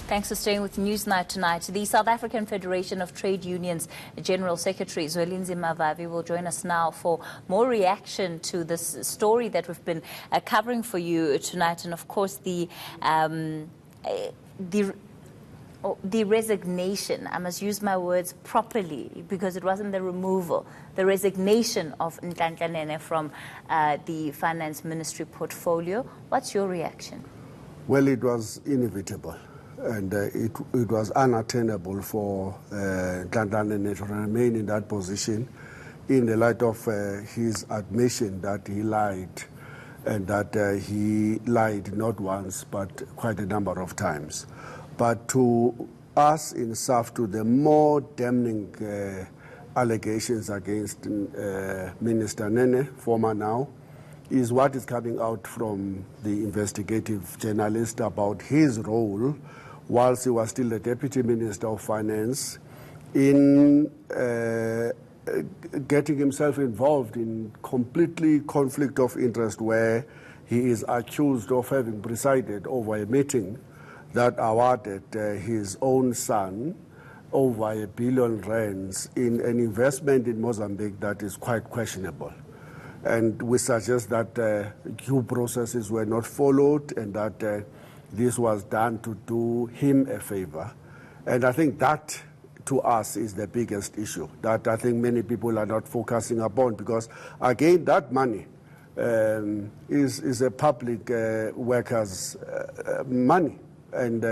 Thanks for staying with Newsnight tonight. The South African Federation of Trade Unions General Secretary Zwelinzima Vavi will join us now for more reaction to this story that we've been covering for you tonight, and of course the resignation. I must use my words properly because it wasn't the removal, the resignation of Nhlanhla Nene from the Finance Ministry portfolio. What's your reaction? Well, it was inevitable, and it was unattainable for Nhlanhla Nene to remain in that position in the light of his admission that he lied, and that he lied not once but quite a number of times. But to us in Saftu, the more damning allegations against Minister Nene, former now, is what is coming out from the investigative journalist about his role whilst he was still the Deputy Minister of Finance in getting himself involved in completely conflict of interest, where he is accused of having presided over a meeting that awarded his own son over R1 billion in an investment in Mozambique that is quite questionable. And we suggest that due processes were not followed, and that this was done to do him a favor. And I think that, to us, is the biggest issue that I think many people are not focusing upon, because, again, that money is a public workers' money. And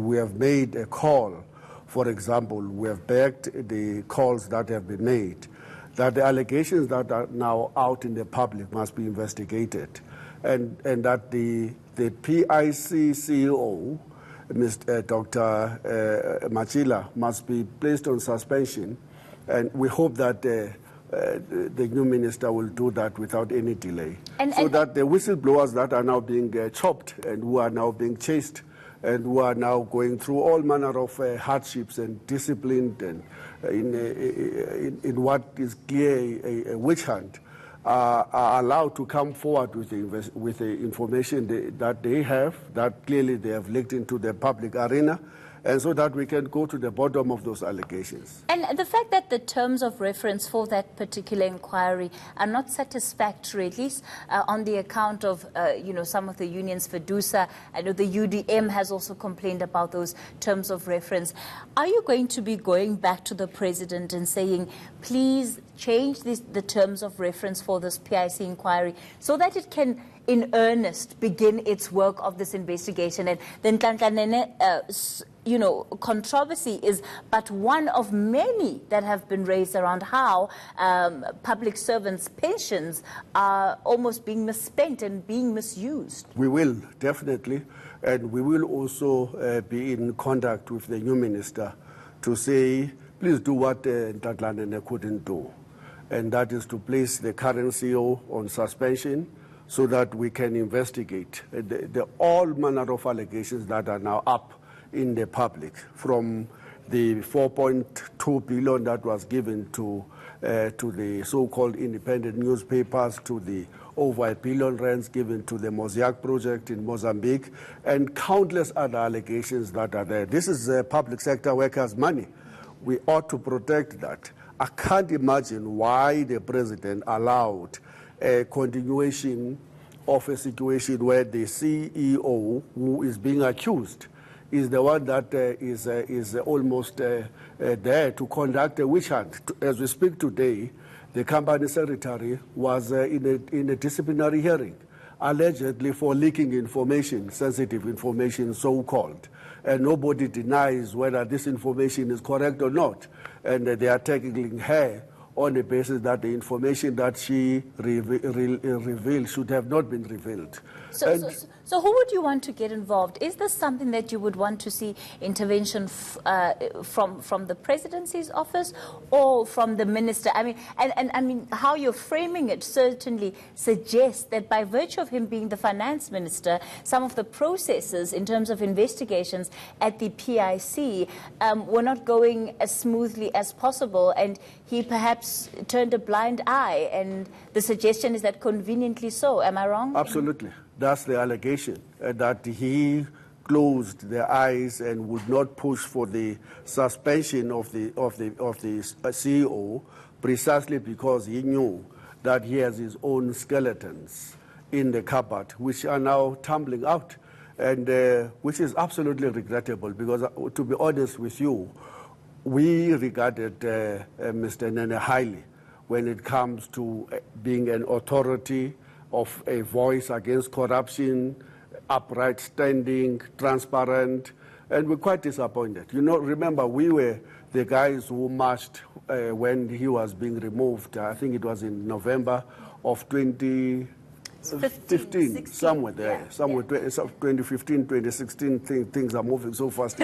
we have made a call. For example, we have backed the calls that have been made, that the allegations that are now out in the public must be investigated, and that the PIC CEO, Mr. Dr. Nhlanhla, must be placed on suspension, and we hope that the new minister will do that without any delay, so that the whistleblowers that are now being chopped and who are now being chased and who are now going through all manner of hardships and disciplined and in what is clear a witch hunt, are allowed to come forward with the information that they have, that clearly they have leaked into the public arena, and so that we can go to the bottom of those allegations. And the fact that the terms of reference for that particular inquiry are not satisfactory, at least on the account of, some of the unions, Fedusa, I know the UDM has also complained about those terms of reference. Are you going to be going back to the president and saying, please change the terms of reference for this PIC inquiry so that it can, in earnest, begin its work of this investigation? And then Nhlanhla Nene, controversy is but one of many that have been raised around how public servants' pensions are almost being misspent and being misused. We will, definitely, and we will also be in contact with the new minister to say, please do what Nhlanhla Nene couldn't do, and that is to place the current CEO on suspension so that we can investigate the all manner of allegations that are now up in the public, from the 4.2 billion that was given to the so-called independent newspapers, to the over R1 billion given to the Mosaic project in Mozambique, and countless other allegations that are there. This is public sector workers' money. We ought to protect that. I can't imagine why the president allowed a continuation of a situation where the CEO, who is being accused, is the one that is almost there to conduct a witch hunt. As we speak today, the company secretary was in a disciplinary hearing, allegedly for leaking information, sensitive information, so-called. And nobody denies whether this information is correct or not. And they are tackling her on the basis that the information that she revealed should have not been revealed. So who would you want to get involved? Is this something that you would want to see intervention from the presidency's office or from the minister? I mean, and I mean, how you're framing it certainly suggests that by virtue of him being the finance minister, some of the processes in terms of investigations at the PIC were not going as smoothly as possible, and he perhaps turned a blind eye, and the suggestion is that conveniently so. Am I wrong? Absolutely. That's the allegation, that he closed their eyes and would not push for the suspension of the CEO precisely because he knew that he has his own skeletons in the cupboard, which are now tumbling out, and which is absolutely regrettable because, to be honest with you, we regarded Mr. Nene highly when it comes to being an authority of a voice against corruption, upright standing, transparent, and we're quite disappointed. You know, remember, we were the guys who marched when he was being removed. I think it was in November of 2015, somewhere there, yeah, somewhere, yeah. 2015, 2016, things are moving so fast.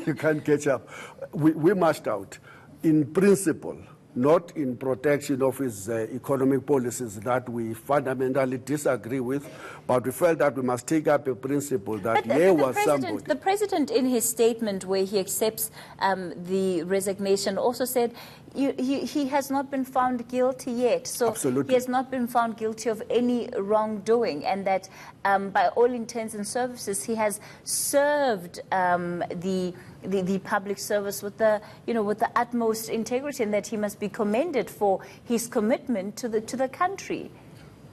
You can't catch up. We marched out in principle, not in protection of his economic policies that we fundamentally disagree with, but we felt that we must take up a principle that there was somebody. The president, in his statement where he accepts the resignation, also said he has not been found guilty yet. So absolutely. He has not been found guilty of any wrongdoing, and that by all intents and services, he has served the public service with the utmost integrity, and that he must be commended for his commitment to the country.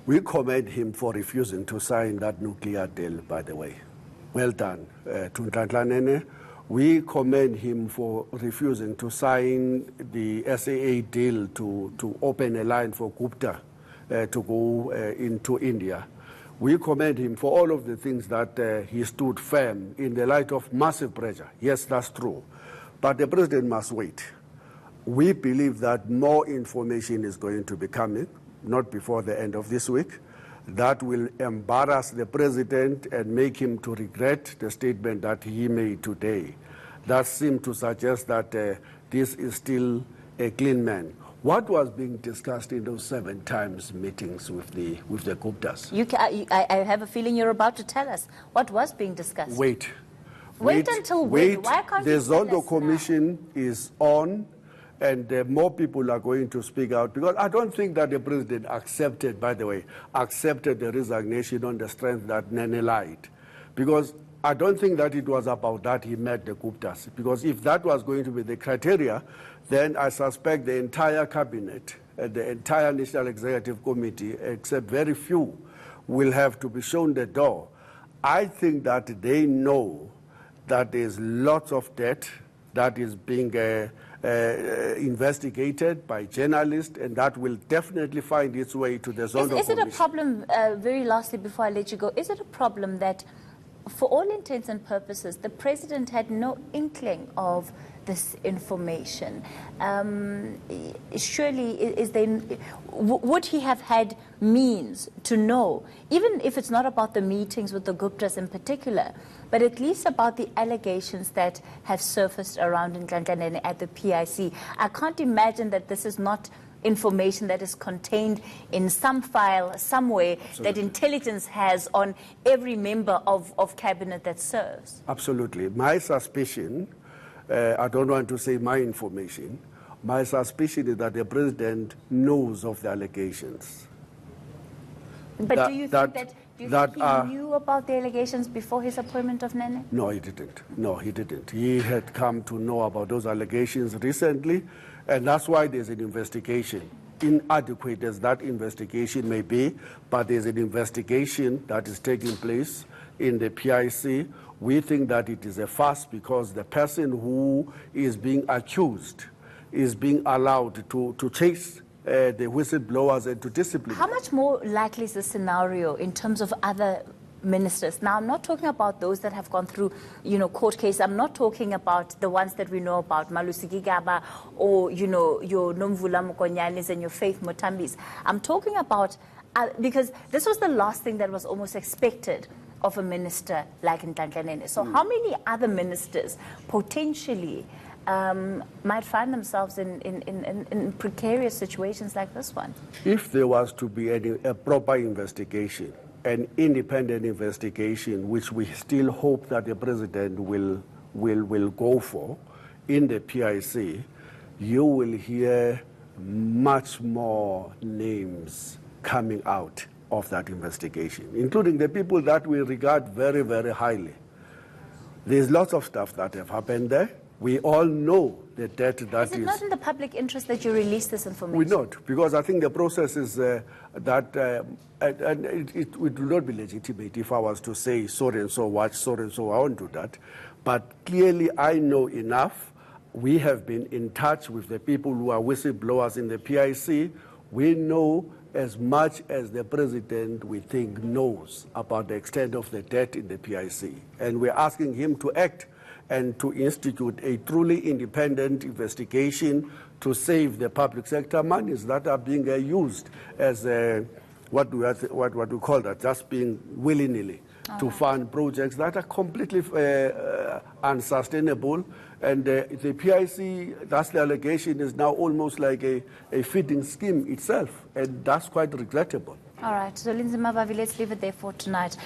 We commend him for refusing to sign that nuclear deal, by the way. Well done to Nhlanhla Nene. We commend him for refusing to sign the SAA deal to open a line for Gupta to go into India. We commend him for all of the things that he stood firm in the light of massive pressure. Yes, that's true. But the president must wait. We believe that more information is going to be coming, not before the end of this week, that will embarrass the president and make him to regret the statement that he made today. That seemed to suggest that this is still a clean man. What was being discussed in those 7 times meetings with the Guptas? I have a feeling you're about to tell us. What was being discussed? Wait until when? Why can't the Zondo Commission is on, and more people are going to speak out, because I don't think that the president accepted, by the way, accepted the resignation on the strength that Nene lied. Because I don't think that it was about that he met the Guptas. Because if that was going to be the criteria, then I suspect the entire cabinet, the entire National Executive Committee, except very few, will have to be shown the door. I think that they know that there's lots of debt that is being investigated by journalists, and that will definitely find its way to the Zondo Commission. Is it a problem, very lastly before I let you go, is it a problem that for all intents and purposes the president had no inkling of this information? Surely, would he have had means to know, even if it's not about the meetings with the Guptas in particular, but at least about the allegations that have surfaced around Nhlanhla Nene at the PIC? I can't imagine that this is not information that is contained in some file somewhere. Absolutely. That intelligence has on every member of cabinet that serves. Absolutely. My suspicion, I don't want to say my information, my suspicion is that the president knows of the allegations. But do you think that he knew about the allegations before his appointment of Nene? No, he didn't. No, he didn't. He had come to know about those allegations recently, and that's why there's an investigation. Inadequate as that investigation may be, but there's an investigation that is taking place in the PIC. We think that it is a farce because the person who is being accused is being allowed to chase the whistleblowers and to discipline. How much more likely is the scenario in terms of other ministers? Now, I'm not talking about those that have gone through, court cases. I'm not talking about the ones that we know about, Malusi Gigaba or, your Nomvula Mukonyanis and your Faith Motambis. I'm talking about, because this was the last thing that was almost expected of a minister like Nhlanhla Nene. So how many other ministers potentially might find themselves in precarious situations like this one? If there was to be a proper investigation, an independent investigation, which we still hope that the president will go for in the PIC, you will hear much more names coming out of that investigation, including the people that we regard very, very highly. There's lots of stuff that have happened there. We all know the debt that is... Is it not in the public interest that you release this information? We're not, because I think the process is it would not be legitimate if I was to say so-and-so watch, so-and-so, I won't do that. But clearly I know enough. We have been in touch with the people who are whistleblowers in the PIC. We know as much as the president, we think, knows about the extent of the debt in the PIC. And we're asking him to act and to institute a truly independent investigation to save the public sector monies that are being used as what we call that, just being willy-nilly to fund projects that are completely unsustainable. And the PIC, that's the allegation, is now almost like a feeding scheme itself, and that's quite regrettable. All right, so Zwelinzima, Vavi, let's leave it there for tonight.